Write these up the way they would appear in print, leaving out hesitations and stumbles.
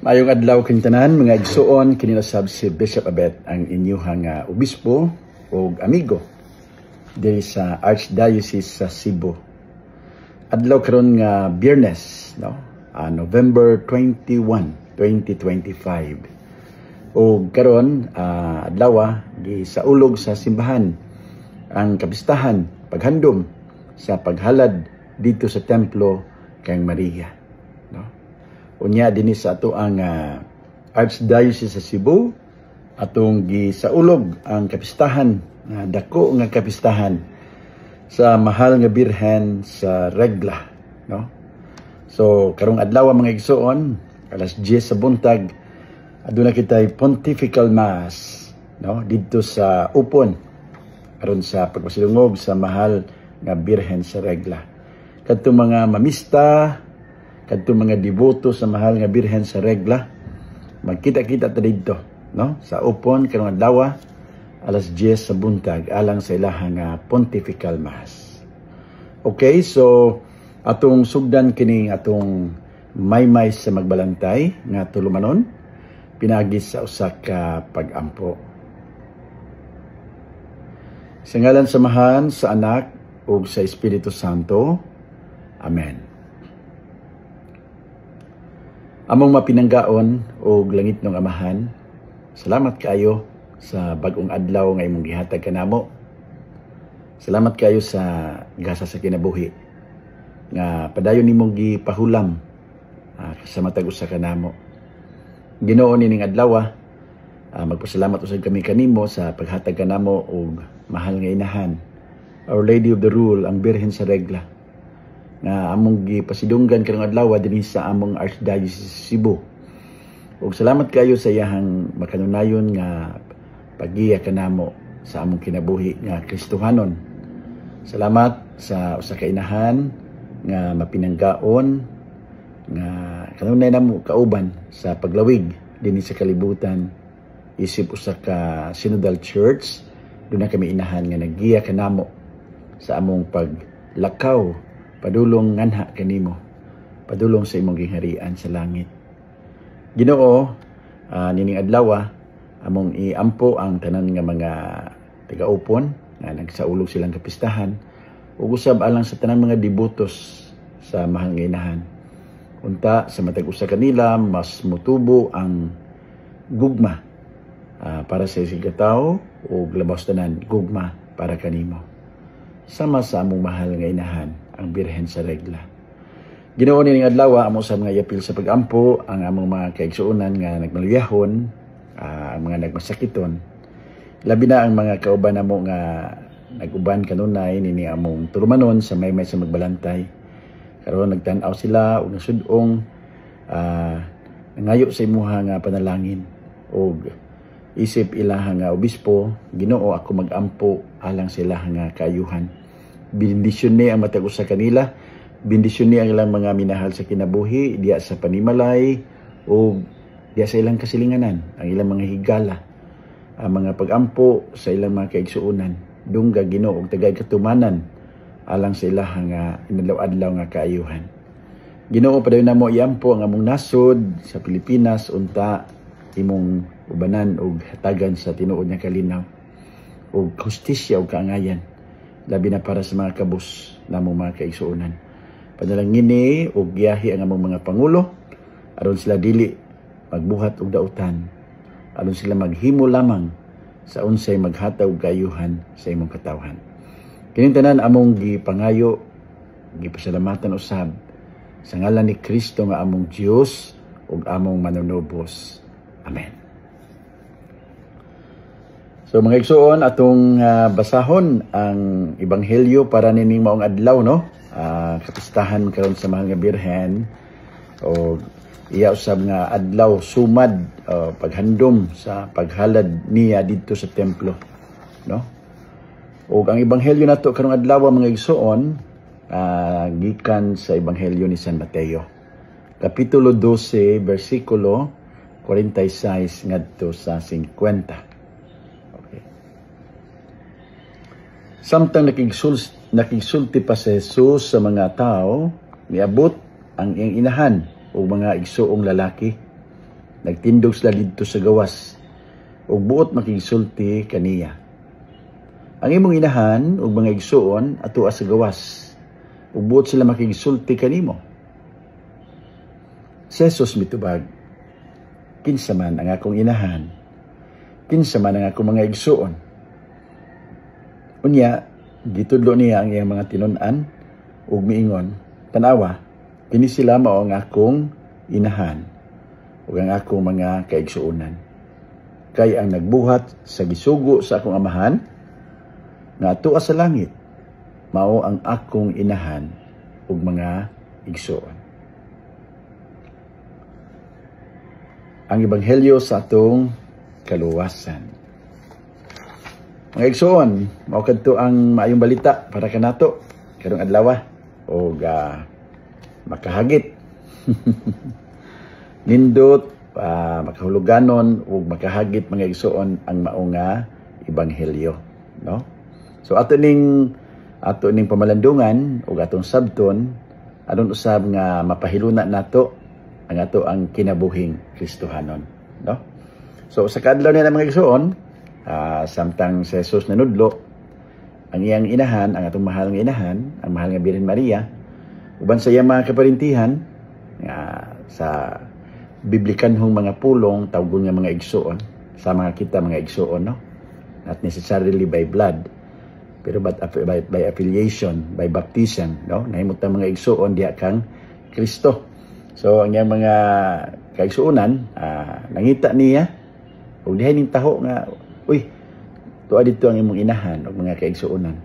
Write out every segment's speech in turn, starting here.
Mayong adlaw kintanan mga igsuon, kinilasab si Bishop Abet ang inyuhang obispo o amigo diri sa Archdiocese sa Cebu. Adlaw karon nga Biyernes, no? November 21, 2025. O karon adlaw gisaulog sa simbahan ang kapistahan paghandom sa paghalad dito sa templo kay Maria, no? Unya dinhi sa ato ang Archdiocese sa Cebu atong gisaulog ang kapistahan, dako nga kapistahan sa mahal nga Birhen sa Regla, no? So karong adlaw mga igsoon, alas 10 sa buntag aduna kitay Pontifical Mass, no, dito sa Upon aron sa pagpasilungog sa mahal nga Birhen sa Regla. Kadtong mga mamista, kadtong mga deboto sa mahal nga Birhen sa Regla, magkita-kita ta didto, no, sa Upon karong adlaw alas 10 sa buntag alang sa ilahang Pontifical Mass. Okay, so atong sugdan kini atong maymay sa magbalantay nga tulumanon pinagi sa usa ka pag-ampo. Sa ngalan sa Amahan, sa Anak ug sa Espiritu Santo. Amen. Among mapinanggaon og langit ng Amahan, salamat kayo sa bag-ong adlaw nga imong gihatag kanamo. Salamat kayo sa gasa sa kinabuhi nga padayon nimong gipahulam sa matag usa kanamo. Ginoo nining adlaw, magpasalamat usab kami kanimo sa paghatag kanamo og mahal nga inahan, Our Lady of the Rule, ang Birhen sa Regla, nga among gipasidunggan karong adlaw dinhi sa among Archdiocese sa Cebu. Ug salamat kayo sa iyahang makanunayon nga paggiya kanamo sa among kinabuhi nga Kristohanon. Salamat sa usa ka inahan nga mapinanggaon nga kanunay namo kauban sa paglawig dinhi sa kalibutan isip usa ka Synodal Church. Doon na kami inahan nga naggiya kanamo sa among paglakaw padulong nganha kanimo, padulong sa imong gingharian sa langit. Ginoo, nining adlaw among iampo ang tanan nga mga taga-upon nga nagsaulog silang kapistahan ug usab alang sa tanan mga debotos sa mahal nga inahan. Unta sa matag usa kanila mas mutubo ang gugma para sa sigataw ug labaw tanan gugma para kanimo. Sama sa among mahal nga inahan, ang Birhen sa Regla. Ginoo nining adlaw amo usab nga iapil sa pag-ampo ang among mga kaigsuonan nga nagmaluyahon, ang mga nagmasakiton, labi na ang mga kauban namo nga nag-uban kanunay nini among tulumanon sa maymay sa magbalantay. Karon nagtan-aw sila ug nasud-ong nangayo sa imuha nga panalangin ug isip ilaha nga obispo. Ginoo, ako mag-ampo alang sa ilaha nga kaayuhan. Bendisyon ni ang matag usa kanila, bendisyon ni ang ilang mga minahal sa kinabuhi diya sa panimalay o diya sa ilang kasilinganan, ang ilang mga higala, ang mga pag-ampo sa ilang mga kaigsuonan, dungga Ginoo og tagay katumanan alang sa ilaha nga inadlaw-adlaw nga kaayuhan. Ginoo, padayon namo iampo ang among nasod sa Pilipinas unta imong ubanan og hatagan sa tinuod nga kalinaw ug hustisya ug kaangayan, labi na para sa mga kabus namong mga kaigsuonan. Panalangin ni og giyahi ang among mga pangulo aron sila dili magbuhat og dautan, aron sila maghimo lamang sa unsay maghatag og kaayuhan sa imong katawhan. Kining tanan among gipangayo, gipasalamatan usab sa ngalan ni Kristo nga among Dios ug among manunubos. Amen. So mga igsuon, atong basahon ang ebanghelyo para nining maong adlaw, no? Kapistahan karon sa mahal nga Birhen o iya usab nga adlaw sumad paghandom sa paghalad niya dito sa templo, no? Ug ang ebanghelyo nato karong adlaw mga igsuon gikan sa ebanghelyo ni San Mateo, kapitulo 12 bersikulo 46 ngadto sa 50. Samtang nakigsulti pa si Jesus sa mga tao, niabot ang iyang inahan o mga igsuong lalaki nagtindog sila dito sa gawas ug buot makigsulti kaniya. Ang imong inahan ug mga igsuon atoa sa gawas ug buot sila makigsulti kanimo. Si Jesus mitubag, kinsa man ang akong inahan, kinsa man ang akong mga igsuon. Unya, gitudlo niya ang iyang mga tinun-an ug miingon, tanawa, kini sila mao ang akong inahan ug ang akong mga kaigsuonan. Kay ang nagbuhat sa gisugo sa akong amahan nga atoa sa langit, mao ang akong inahan ug mga igsuon. Ang ebanghelyo sa atong kaluwasan. Mga igsuon, mao kadto ang maayong balita para kanato karong adlaw og makahagit. Nindot makahuluganon ug makahagit mga igsuon ang mao nga ebanghelyo, no? So ato ning pamalandungan ug atong sabton aron usab nga mapahiluna nato ang kinabuhing Kristohanon, no? So sa kadlaw ni mga igsuon, samtang si Jesus nanudlo ang iyang inahan, ang atong mahal nga inahan, ang mahal nga Birhen Maria, uban sa iyang mga kaparintihan sa biblikanhong mga pulong tawgon nga mga igsuon, sa mga kita mga igsuon, no? Not necessarily by blood, pero by affiliation, by baptism, no? Nahimot ang mga igsuon diha kang Kristo. So ang iyang mga kaigsuonan, nangita niya ug dihay ning taho nga, uy, tuwa dito ang imong inahan ug mga kaigsuonan.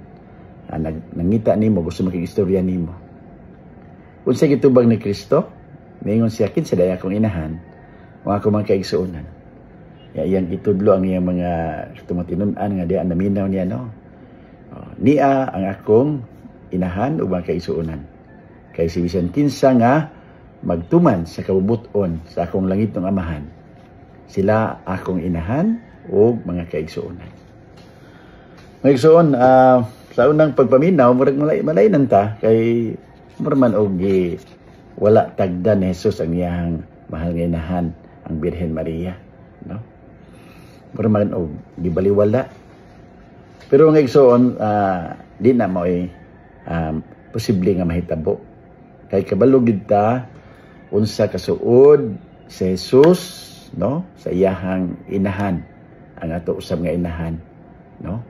Nangita nimo, gusto makigistorya nimo. Unsa gitubag ni Kristo? Ningon siya, kinsa day akong inahan, mga akong mga kaigsuonan. Iyang gitudlo ang iyang mga tumatinon-an nga diha naminaw niya, no? Niya ang akong inahan ug mga kaigsuonan. Kay si bisan kinsa nga magtuman sa kabubuton sa akong langitong amahan, sila akong inahan ug mga kaigsuonan. Mga igsuon, sa unang pagpaminaw, murag malay ta kay murman og wala tagda ni Jesus ang iyang mahal nga inahan, ang Birhen Maria, no? Murman og gibaliwala. Pero nga igsuon, di na mo posible nga mahitabo. Kay kabalo gid ta unsa kasuod si Jesus, no, sa iyahang inahan, ang ato usab nga inahan, no?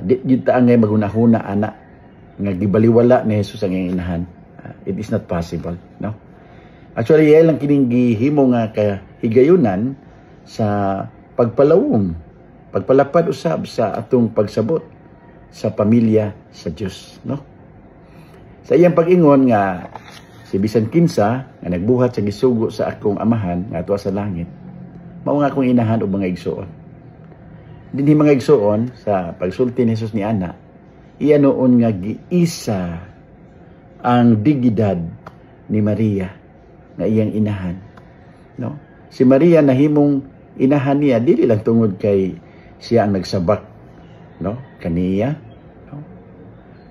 Di gid ta angay maghunahuna ana nga gibaliwala ni Jesus ang iyang inahan. It is not possible, no? Actually, yan lang kining gihimo nga kahigayunan sa pagpalawom, pagpalapad usab sa atong pagsabot sa pamilya sa Dios, no? Sa iyang pag-ingon nga si bisan kinsa nga nagbuhat sa gisugo sa akong amahan nga atuwa sa langit, mao nga akong inahan ug mga igsuon. Dinhi mga igsuon sa pagsulti ni Jesus ni ana, iya noon nga giisa ang dignidad ni Maria nga iyang inahan, no? Si Maria nahimong inahan niya dili lang tungod kay siya ang nagsabak, no, kaniya, no?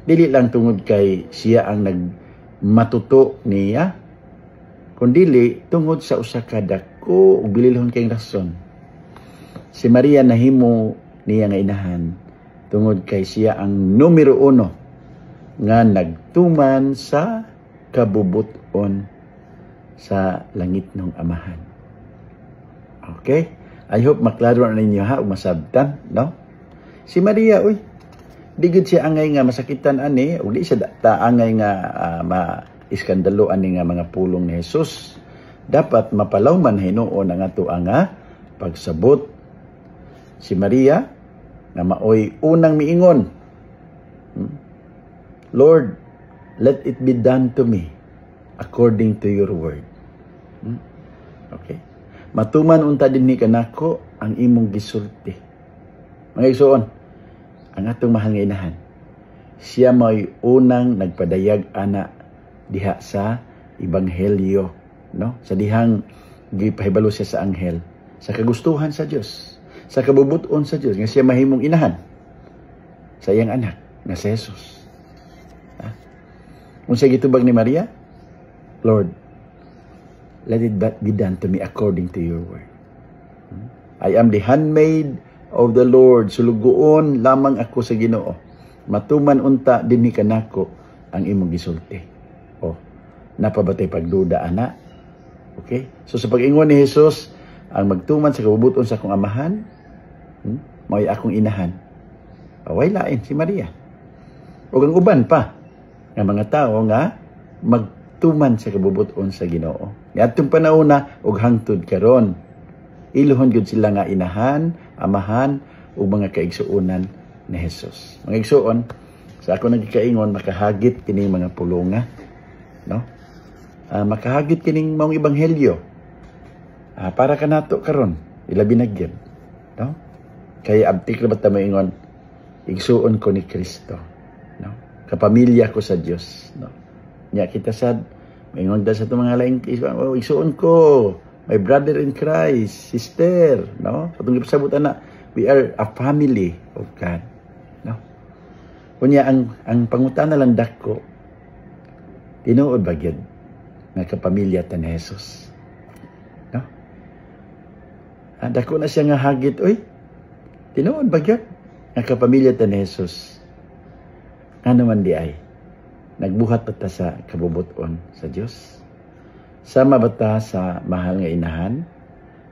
Dili lang tungod kay siya ang nagmatuto niya, kundi tungod sa usa ka dako ug bililhon kay rason. Si Maria nahimo niya nga inahan tungod kay siya ang numero 1 nga nagtuman sa kabubuton sa langit ng amahan. Okay? I hope maklaro na ninyo ha, o masabtan, no? Si Maria, uy, di gid siya angay nga masakitan ani, o di siya angay nga ma-iskandalo ani nga mga pulong ni Jesus. Dapat mapalaw man hinuon ang ato nga pagsabot. Si Maria, nga maoy unang miingon, Lord, let it be done to me according to your word. Okay? Matuman unta dinhi kanako ang imong gisulti. Mga igsoon, ang atong mahal nga inahan, siya may unang nagpadayag ana diha sa ebanghelyo, no? Sa dihang gipahibalo siya sa anghel, sa kagustuhan sa Dios, sa kabubuton sa Dios nga siya mahimong inahan sa iyang anak nga si Jesus. Unsa gitubag ni Maria? Lord, let it be done to me according to your word. I am the handmaid of the Lord. Sulugoon lamang ako sa Ginoo. Matuman unta dinhi kanako ang imong gisulti. Napabatay pagduda, ana. Okay? So sa pag-ingon ni Jesus, ang magtuman sa kabubuton sa akong amahan, mao'y akong inahan. Away lain si Maria. O ang uban pa, ng mga tao nga magtuman sa kabubuton sa Ginoo. Niadtong panahon na og hangtod karon, iluhon gyud sila nga inahan, amahan ug mga kaigsuonan ni Jesus. Mga igsuon, sa ako nagikaingon makahagit kining mga pulonga, no? Makahagit kining maong ebanghelyo para kanato karon ilabi na gyud, no? Kaya abtik ra bata maingon igsuon ko ni Kristo, no? Kapamilya ko sa Dios, no? Nya kita sad maingon da sa mga laing igsuon ko, my brother in Christ, sister, no? Katong gipasabot ana, we are a family of God, no? Kunya ang pangutana lang dako, tinuod ba gyud nga kapamilya ta ni Jesus, no? Dako na siya nga hagit, oy, tinuod ba gyud nga kapamilya ta ni Jesus? Nga naman di ay nagbuhat pa ta sa kabubuton sa Dios? Sama ba ta sa mahal nga inahan?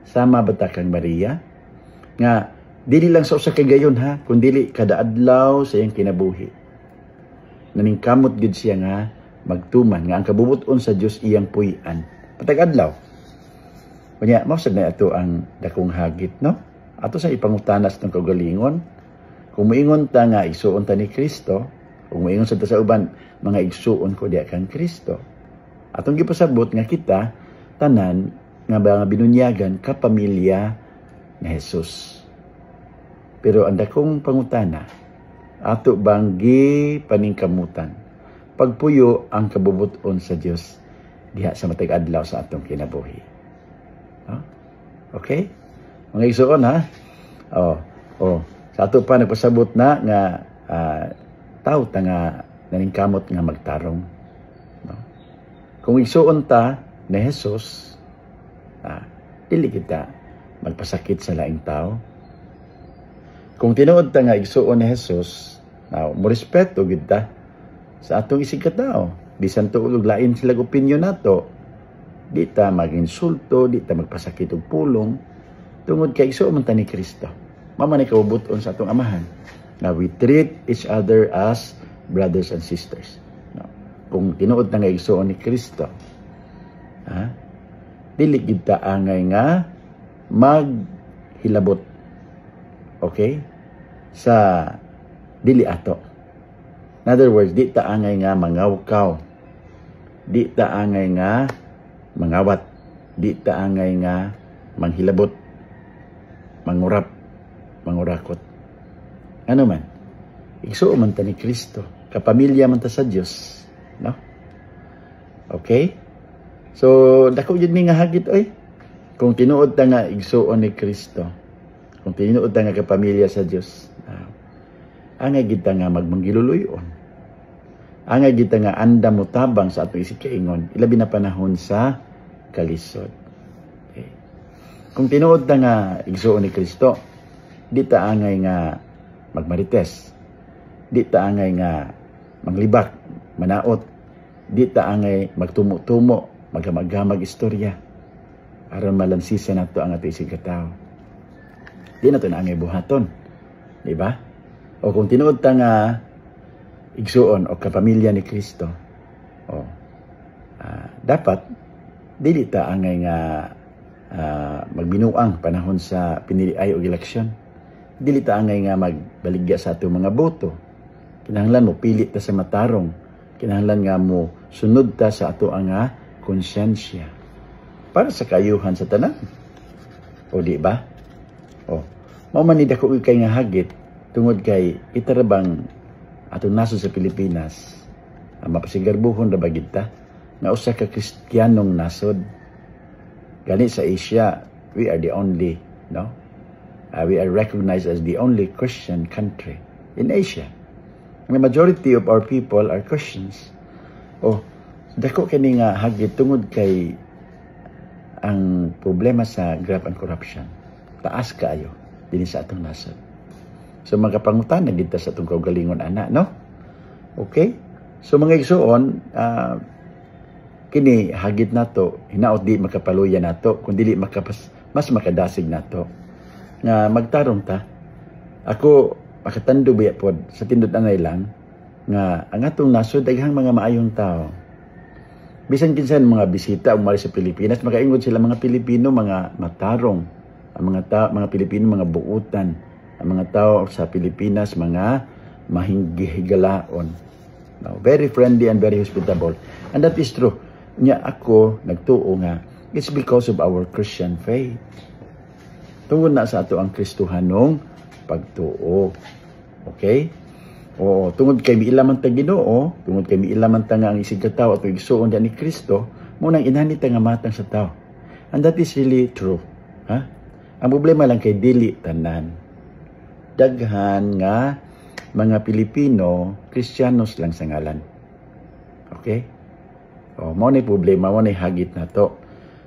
Sama ba ta kang Maria? Nga dili lang sa usa ka gayon ha, kundi kada adlaw sa iyang kinabuhi. Naningkamot gid siya nga magtuman nga ang kabubuton sa Dios iyang puy-an patag adlaw. Kunya mao sad na ato ang dakong hagit, no? Ato sa ipangutanas ng kaugalingon. Kung moingon ta nga igsuon ta ni Kristo, kung moingon sa uban mga igsuon ko diha kang Kristo, atong gipasabot nga kita tanan nga mga binunyagan kapamilya ni Jesus. Pero ang dakong pangutana, ato bang paningkamutan pagpuyo ang kabubuton sa Dios diha sa matag adlaw sa atong kinabuhi? Okay? Mga igsuon ha. Sa ato pa nagpasabot na nga tao ta nga naningkamot nga magtarong, no? Kung igsuon ta ni Jesus, dili kita magpasakit sa laing tao. Kung tinuod ta nga igsuon ni Jesus, mo respeto gid ta sa atong isig katao, bisan tuod og lain sila opinyon nato, di ta maginsulto, di ta magpasakit og pulong, tungod kay igsuon man ta ni Kristo. Mama ni kabubuton sa atong amahan na we treat each other as brothers and sisters, no? Kung tinuod na nga igsuon ni Kristo, dili gid ta angay nga maghilabot, okay, sa dili ato. In other words, di ta angay nga mangawkaw, di ta angay nga mangawat, di ta angay nga manghilabot, mangurap, mangurakot. Ano man, igsuon man ta ni Kristo, kapamilya man ta sa Dios, no? Okay? So dako jud mi nga hagit, oy. Kung tinuod ta nga igsuon ni Kristo, kung tinuod ta nga kapamilya sa Dios, angay gid ta nga magmanggiluluyon. Angay gid ta nga anda mo tabang sa atong isig kaingon, ilabi na panahon sa kalisod. Okay. Kung tinuod ta nga igsuon ni Kristo, di ta angay nga magmarites, di ta angay nga manglibak, manaot, di ta angay magtumo-tumo, maghamag-hamag istorya aron malansisa nato ang ato isig katao. Di nato na angay buhaton, di ba? O kung tinuod ta nga igsuon o kapamilya ni Kristo, dapat dili ta angay nga magbinuang panahon sa piniliay o eleksyon. Dili ta angay nga magbaligya sa atong mga boto. Kinahanglan mo pili ta sa matarong. Kinahanglan nga mo sunod ta sa ato nga konsyensya para sa kayuhan sa tanan. O di ba? Mao man ni dako kay nga hagit tungod kay itarabang atong nasod sa Pilipinas, mapasigarbuhon ra ba gid ta nga usa ka Kristiyanong nasod. Gani sa Asia, we are the only, no? We are recognized as the only Christian country in Asia. The majority of our people are Christians. Dako kini nga hagit tungod kay ang problema sa graft and corruption. Taas kaayo dinhi sa atong nasod. So mga kapangutan nagdita sa atong kaugalingon ana, no? Okay? So mga igsoon, kini hagit nato, hinaot di makapaluya nato, kundi mas makadasig nato. Nga magtarong ta. Ako makatando biya pod sa tindod anay lang nga ang atong nasod daghang mga maayong tao. Bisan kinsan mga bisita umali sa Pilipinas, makaingon sila mga Pilipino mga matarong, ang mga Pilipino mga buutan, ang mga tao sa Pilipinas mga mahigalaon. No, very friendly and very hospitable. And that is true. Nya ako nagtuo nga it's because of our Christian faith. Tungod na sa ato ang Kristohanong pagtuo. Okay? O tungod kay miilaman ta Ginoo, tungod kay miilaman ta nga ang isig ka tawo at igsuon ni Kristo, mo nang inanita nga matang sa tao. And that is really true. Ha? Ang problema lang kay dili tanan. Daghan nga mga Pilipino, Kristiyanos lang sa ngalan. Okay? O, mo ni problema, mo ni hagit na to.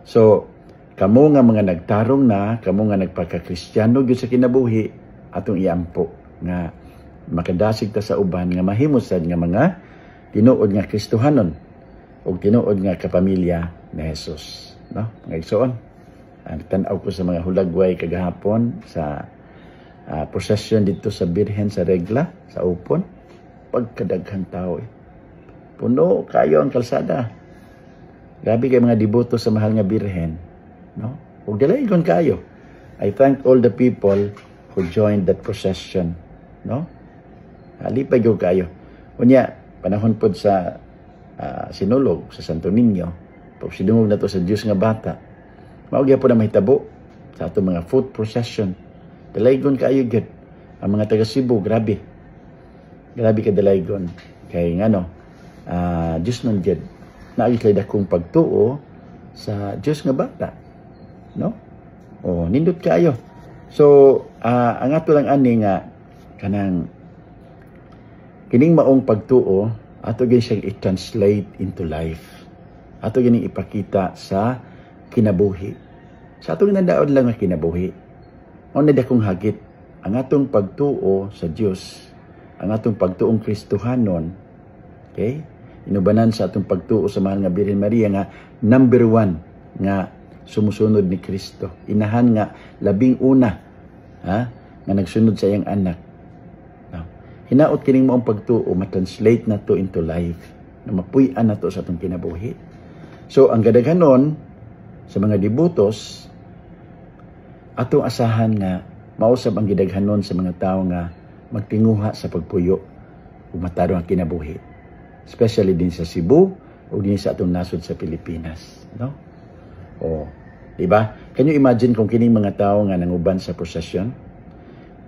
So, kamo nga mga nagtarong na, kamo nga nagpaka-Kristiyano gyud sa kinabuhi, atong iampo nga makadasig ta sa uban nga mahimosad nga mga tinuod nga Kristohanon o tinuod nga kapamilya ni Jesus. No? Mga igsoon, ang tan-aw ko sa mga hulagway kagahapon sa procession dito sa Birhen sa Regla, sa Upon, pagkadaghang tao. Puno kayo ang kalsada. Grabe kay mga deboto sa mahal nga Birhen. No? Ug dalaygon kayo. I thank all the people who joined that procession. No? Alipay yung kayo. Unya, panahon po sa sinulog sa Santo Niño, pag sidungog na to sa Diyos nga bata, maugya po na mahitabo sa ato mga foot procession. Dalaygon kayo gud. Ang mga taga Cebu, grabe. Grabe ka dalaygon. Kay ngano, Diyos nun gud. Naagit akong pagtuo sa Diyos nga bata. No? O, nindot kayo. So, ang ato lang ani nga, kanang kining maong pagtuo, ato gini siyang i-translate into life. Ato gini ipakita sa kinabuhi. Sa ato ginadaon lang nga kinabuhi. O na dakong hagit, ang atong pagtuo sa Diyos, ang atong pagtuong Kristohanon, okay? Inubanan sa atong pagtuo sa mahal nga Birhen Maria nga number 1 nga sumusunod ni Kristo. Inahan nga labing una nga nagsunod sa iyang anak. Hinaot kining maong pagtuo, ma-translate na to into life, na mapuy-an na to sa atong kinabuhi. So, ang gadaghanon sa mga debutos, atong asahan nga, mausab ang gidaghanon sa mga tao nga magtinguha sa pagpuyo o matarong ang kinabuhi. Especially din sa Cebu o din sa atong nasod sa Pilipinas. No? O, diba? Can you imagine kung kining mga tao nga nanguban sa prosesyon?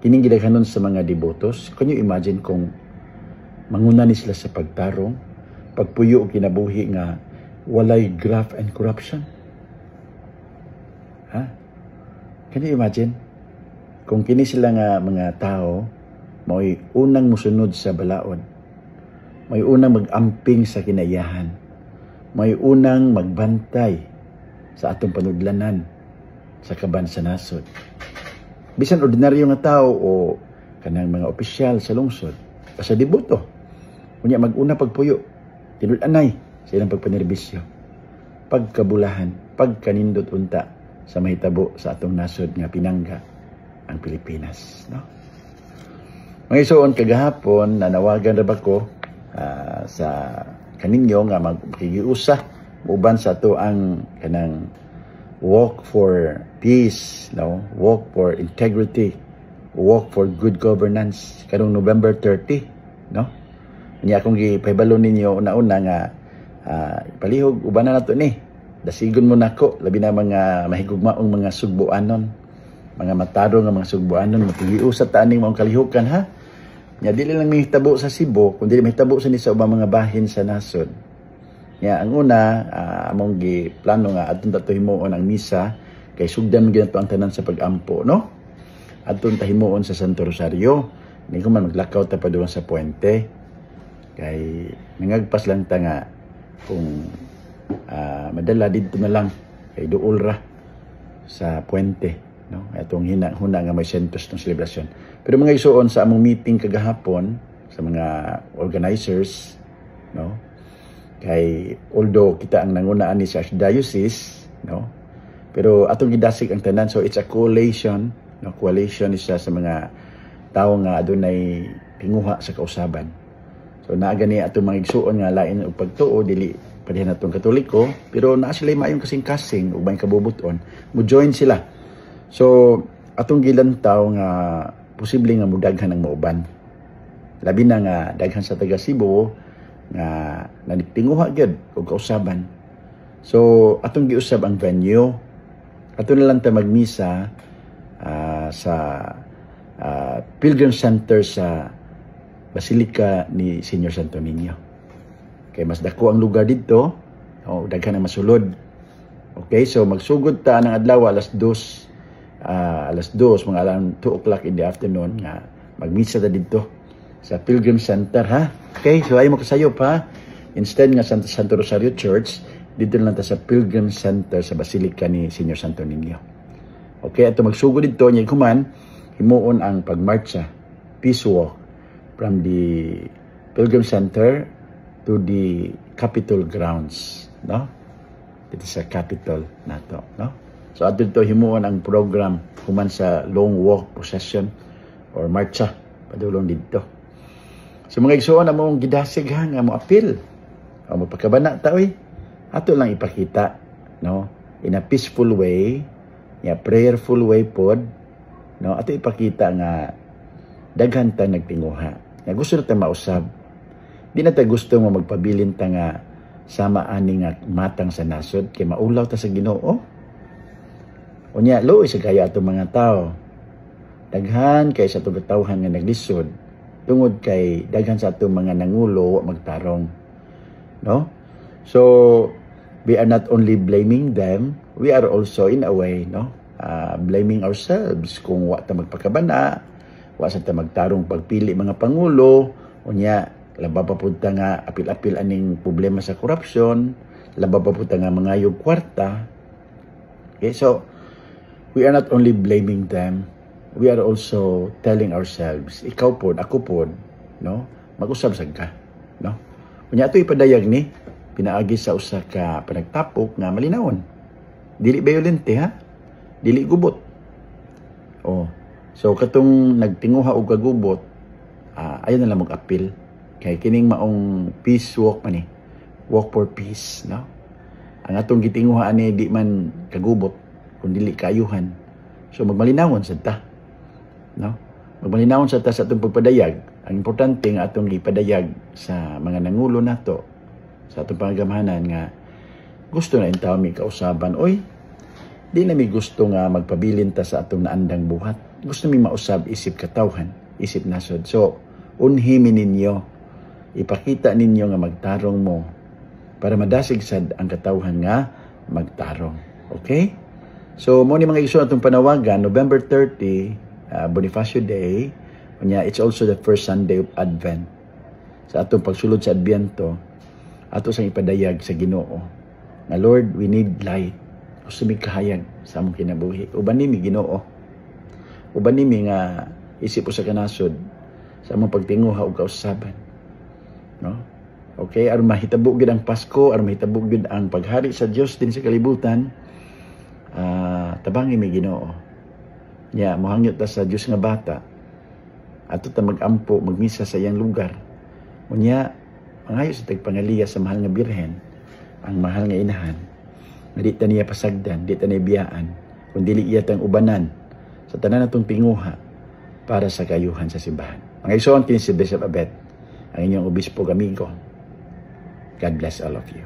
Kining gidaghanon sa mga devotos, can you imagine kung manguna ni sila sa pagtarong, pagpuyo o kinabuhi nga walay graft and corruption? Ha? Can you imagine? Kung kini sila nga mga tao, may unang musunod sa balaod, may unang mag-amping sa kinayahan, may unang magbantay sa atong panudlanan sa kaban sa nasod. Bisan ordinaryo nga tao o kanang mga opisyal sa lungsod, sa deboto, kunya mag-una pagpuyo, tinud-anay sa ilang pagpanerbisyo, pagkabulahan, pagkanindot unta sa mahitabo sa atong nasod nga pinangga ang Pilipinas. No? Mga isuon kagahapon, nanawagan ra ba ko sa kaninyo nga magkigiusa uban sa ato ang kanang walk for peace, no? Walk for integrity, walk for good governance karong November 30, no? Unya akong gipahibalo ninyo una-una nga palihog uban na nato ni. Dasigon mo nako labi na mga mahigugmaong mga sugbuanon, mga mataro nga mga sugbuanon magkigiusa ta aning maong kalihukan ha. Nya dili lang mahitabo sa Cebu, kundi mahitabo sa ni sa ubang mga bahin sa nasod. Nya ang una among giplano nga adton ta himuon ang misa kay sugdan gyud ang tanan sa pag-ampo, no? Adton ta himuon sa Santo Rosario. Ni ko man maglakaw ta pa doon sa puente. Kay nangagpas lang ta nga kung madala dito na lang kay duol ra sa puente, no? Atong huna nga may sentos ng selebrasyon. Pero mga isuon sa among meeting kagahapon sa mga organizers, no? Kay although kita ang nangunaan ni sa archdiocese, no? Pero atong gidasig ang tanan, so it's a coalition, no? Coalition isa sa mga tawo nga adunay tinguha sa kausaban. So naa gani atong mga igsuon nga lain og pagtuo dili padihan natong Katoliko, pero naa sila maayong kasing-kasing ug may kabubuton mo join sila. So atong gilantaw nga posible nga mudaghan ang mauban. Labi na nga daghan sa taga Cebu nga naniptinguha gyud og kausaban. So atong giusab ang venue. Ato na lang ta magmisa sa Pilgrim Center sa Basilica ni Senior Santo Niño. Kay mas dako ang lugar dito, daghan ang masulod. Okay, so magsugod ta ng adlaw alas 2 mga alam 2 o'clock in the afternoon nga magmisa ta dito sa Pilgrim Center, ha? Okay, so ay mo kasayop, ha? Instead nga Santo Rosario Church, dito lang ta sa Pilgrim Center sa Basilica ni Senior Santo Niño. Okay, ato magsugod dito niya kuman himuon ang pagmarcha, peace walk from the Pilgrim Center to the Capitol grounds, no? Dito sa Capitol nato, no? So ato dito himuon ang program human sa long walk procession or marcha padulong dito. So mga igsoon na mong gidasig ha nga mo apil o mapakabana ta oy, ato lang ipakita, no, in a peaceful way, prayerful way pod, no, ato ipakita nga daghan ta nagtinguha nga gusto na ta mausab, di na ta gusto mo magpabilin ta nga sama ani nga matang sa nasod kay maulaw ta sa Ginoo. Unya luoy sa kaya ato mga tao, daghan kay sa tugatawhan nga naglisod tungod kay daghan sa ato mga nangulo magtarong, no? So we are not only blaming them, we are also in a way, no, blaming ourselves kung wa ta magpakabana, wa sa ta magtarong pagpili mga pangulo, unya laba pa pud ta nga apil-apil aning problema sa korupsyon, laba pa pud ta nga mangayog kwarta. Okay, so we are not only blaming them, we are also telling ourselves, ikaw pod, ako pod, no, mag-usab sad ka, no? Unya ato ipadayag ni pinaagi sa usa ka panagtapok nga malinawon. Dili violente, ha? Dili gubot. Oh. So katong nagtinguha og kagubot, ayon na lang mag-apil kay kining maong peace walk man ni. Walk for peace, no? Ang atong gitinguha ani di man kagubot kun dili kaayuhan. So magmalinawon sad ta. No? Magmalinawon sa ta sa atong pagpadayag. Ang importante nga atong gipadayag sa mga nangulo nato sa atong pangagamahanan nga gusto na intaw mi kausaban, oy, di na mi gusto nga magpabilin ta sa atong naandang buhat. Gusto mi mausab isip katawhan, isip nasod. So unhimi ninyo, ipakita ninyo nga magtarong mo para madasig sad ang katawhan nga magtarong. Okay? So mo ni mga igsoon atong panawagan November 30, Bonifacio Day, unya it's also the first Sunday of Advent. Sa atong pagsulod sa Adbyento, ato sang ipadayag sa Ginoo nga Lord, we need light. Gusto mi kahayag sa among kinabuhi. Uban nimi Ginoo. Uban nimi nga isip sa kanasod sa among pagtinguha og kausaban. No? Okay, aron mahitabo gyud ang Pasko, aron mahitabo gyud ang paghari sa Dios din sa kalibutan. Tabangi mi Ginoo. Nya mohangyot ta sa Dios nga bata. Ato ta magampo, magmisa sa iyang lugar. Unya mangayo sa tagpangaliya sa mahal nga birhen, ang mahal nga inahan. Nga di ta niya pasagdan, di ta niya biyaan, kundi iya tang ubanan sa tanan natong tinguha para sa kayuhan sa simbahan. Mga igsoon kini si Bishop Abet, ang inyong obispo amigo. God bless all of you.